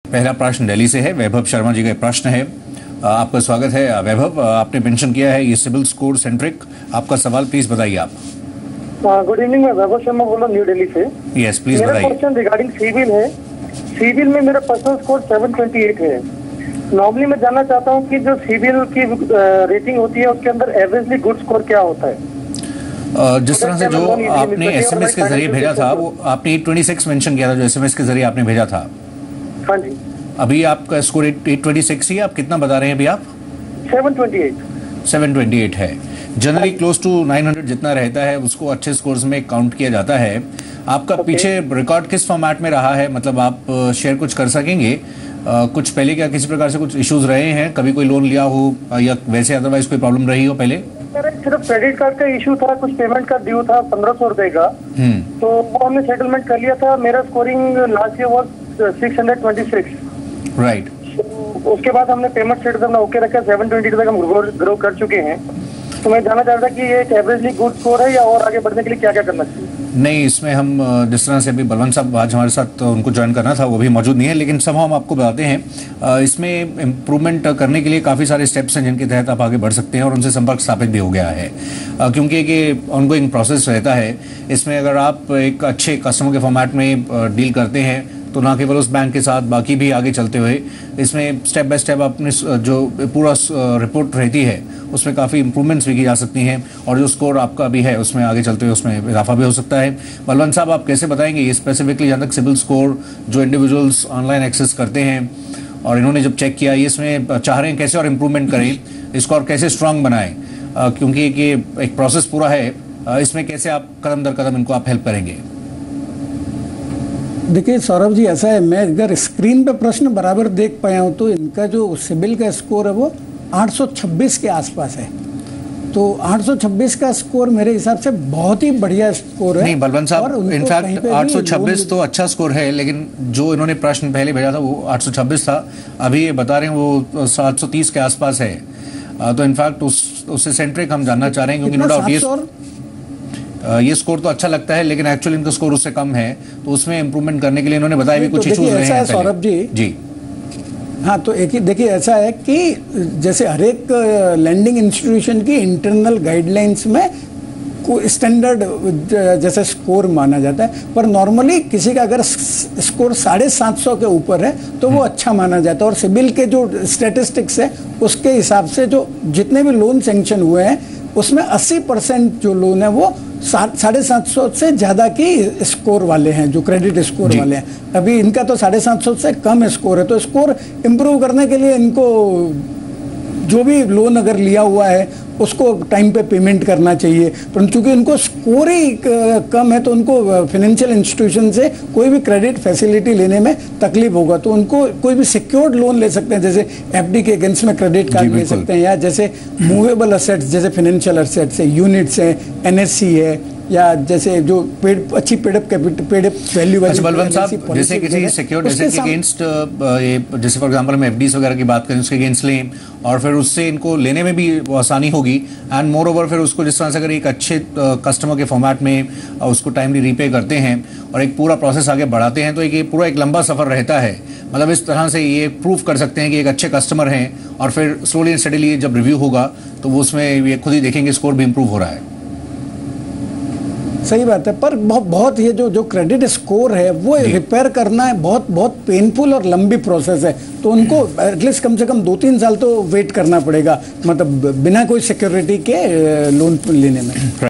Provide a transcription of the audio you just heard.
पहला प्रश्न दिल्ली से है, वैभव शर्मा जी का प्रश्न है। आपका स्वागत है वैभव। आपने मेंशन किया है ये सिबिल स्कोर सेंट्रिक। आपका सवाल प्लीज बताइए आप। गुड इवनिंग, मैं वैभव शर्मा बोल रहा हूँ न्यू दिल्ली से। यस प्लीज मेरा बताइए। क्वेश्चन रिगार्डिंग सिविल है। सिविल में मेरा पर्सनल स्कोर 728 है। नॉर्मली मैं जानना चाहता हूँ कि जो सिविल की रेटिंग होती है उसके अंदर एवरेजली गुड स्कोर क्या होता है। जिस तरह से जो आपने एसएमएस के जरिए भेजा था वो आपने 826 मेंशन किया था, जो एसएमएस के जरिए आपने भेजा था। हाँ जी। अभी आपका स्कोर 826 ही है। आप कितना बता रहे हैं अभी आप? 728 है। जनरली क्लोज टू 900 जितना रहता है उसको अच्छे स्कोर्स में काउंट किया जाता है। आपका पीछे रिकॉर्ड किस फॉर्मेट में रहा है, मतलब आप शेयर कुछ कर सकेंगे? कुछ पहले क्या किसी प्रकार से कुछ इश्यूज रहे हैं? कभी कोई लोन लिया हो या वैसे अदरवाइज कोई प्रॉब्लम रही हो पहले? सिर्फ क्रेडिट कार्ड का इशू था, कुछ पेमेंट का ड्यू था 1500 रुपए का, तो वो हमने सेटलमेंट कर लिया था। मेरा scoring last year was 626। Right. उसके बाद हमने पेमेंट स्टेटस अपना ओके रखा, 720 तक हम ग्रो कर चुके हैं। तो मैं जानना चाहता था कि ये एक एवरेजली गुड स्कोर है या और आगे बढ़ने के लिए क्या क्या करना चाहिए? नहीं, इसमें हम जिस तरह से अभी बलवंत साहब आज हमारे साथ उनको ज्वाइन करना था वो भी मौजूद नहीं है, लेकिन सब हम आपको बताते हैं। इसमें इम्प्रूवमेंट करने के लिए काफ़ी सारे स्टेप्स हैं जिनके तहत आप आगे बढ़ सकते हैं और उनसे संपर्क स्थापित भी हो गया है, क्योंकि एक ऑनगोइंग प्रोसेस रहता है। इसमें अगर आप एक अच्छे कस्टमर के फॉर्मेट में डील करते हैं तो ना केवल उस बैंक के साथ बाकी भी आगे चलते हुए इसमें स्टेप बाय स्टेप अपने जो पूरा रिपोर्ट रहती है उसमें काफ़ी इंप्रूवमेंट्स भी की जा सकती हैं और जो स्कोर आपका भी है उसमें आगे चलते हुए उसमें इजाफा भी हो सकता है। बलवंत साहब, आप कैसे बताएंगे ये स्पेसिफिकली जहाँ तक सिबिल स्कोर जो इंडिविजुअल्स ऑनलाइन एक्सेस करते हैं और इन्होंने जब चेक किया ये इसमें चाह रहे हैं कैसे और इम्प्रूवमेंट करें, इसको और कैसे स्ट्रांग बनाएं, क्योंकि ये एक प्रोसेस पूरा है, इसमें कैसे आप कदम दर कदम इनको आप हेल्प करेंगे? देखिए सौरभ जी, ऐसा है, मैं अगर स्क्रीन पे प्रश्न बराबर देख पाया हूँ तो इनका जो सिबिल का स्कोर है वो 826 के आसपास है। तो 826 का स्कोर मेरे हिसाब से बहुत ही बढ़िया स्कोर है। नहीं बलवंत साहब, इनफैक्ट 826 तो अच्छा स्कोर है, लेकिन जो इन्होंने प्रश्न पहले भेजा था वो 826 था। अभी ये बता रहे हैं वो 730 के आसपास है। तो इनफैक्ट उससे सेंट्रिक हम जानना चाह रहे हैं, क्योंकि नो डाउट ये स्कोर तो अच्छा लगता है लेकिन एक्चुअली इनका स्कोर उससे कम है, तो उसमें इंप्रूवमेंट करने के लिए इन्होंने बताया भी कुछ इश्यूज रहे हैं सौरभ जी। हाँ, तो एक ही देखिए, ऐसा है कि जैसे हर एक लैंडिंग इंस्टीट्यूशन की इंटरनल गाइडलाइंस में कोई स्टैंडर्ड जैसे स्कोर माना जाता है, पर नॉर्मली किसी का अगर स्कोर 750 के ऊपर है तो वो अच्छा माना जाता है। और सिबिल के जो स्टैटिस्टिक्स है उसके हिसाब से जो जितने भी लोन सैंक्शन हुए हैं उसमें 80% जो लोन है वो 750 से ज़्यादा की स्कोर वाले हैं, जो क्रेडिट स्कोर वाले हैं। अभी इनका तो 750 से कम स्कोर है, तो स्कोर इम्प्रूव करने के लिए इनको जो भी लोन अगर लिया हुआ है उसको टाइम पे पेमेंट करना चाहिए। परंतु चूंकि इनको स्कोर ही कम है तो उनको फाइनेंशियल इंस्टीट्यूशन से कोई भी क्रेडिट फैसिलिटी लेने में तकलीफ होगा। तो उनको कोई भी सिक्योर्ड लोन ले सकते हैं, जैसे एफडी के अगेंस्ट में क्रेडिट कार्ड ले सकते हैं, या जैसे मूवेबल असेट्स जैसे फाइनेंशियल असेट्स है, यूनिट्स है, एनएससी है, या जैसे जो अच्छी पेडअप वैल्यू। अच्छा बलवंत साहब, जैसे किसी सिक्योर्ड एसेट के अगेंस्ट जैसे फॉर एग्जांपल हम एफडीज वगैरह की बात करें उसके अगेंस्ट लें और फिर उससे इनको लेने में भी आसानी होगी, एंड मोर ओवर फिर उसको जिस तरह से अगर एक अच्छे कस्टमर के फॉर्मेट में उसको टाइमली रीपे करते हैं और एक पूरा प्रोसेस आगे बढ़ाते हैं तो एक पूरा एक लंबा सफर रहता है। मतलब इस तरह से ये प्रूव कर सकते हैं कि एक अच्छे कस्टमर हैं और फिर स्लोली एंड स्टडीली जब रिव्यू होगा तो वो उसमें ये खुद ही देखेंगे स्कोर भी इम्प्रूव हो रहा है। सही बात है, पर बहुत ये जो क्रेडिट स्कोर है वो रिपेयर करना है बहुत पेनफुल और लंबी प्रोसेस है। तो उनको एटलीस्ट कम से कम 2-3 साल तो वेट करना पड़ेगा, मतलब बिना कोई सिक्योरिटी के लोन लेने में।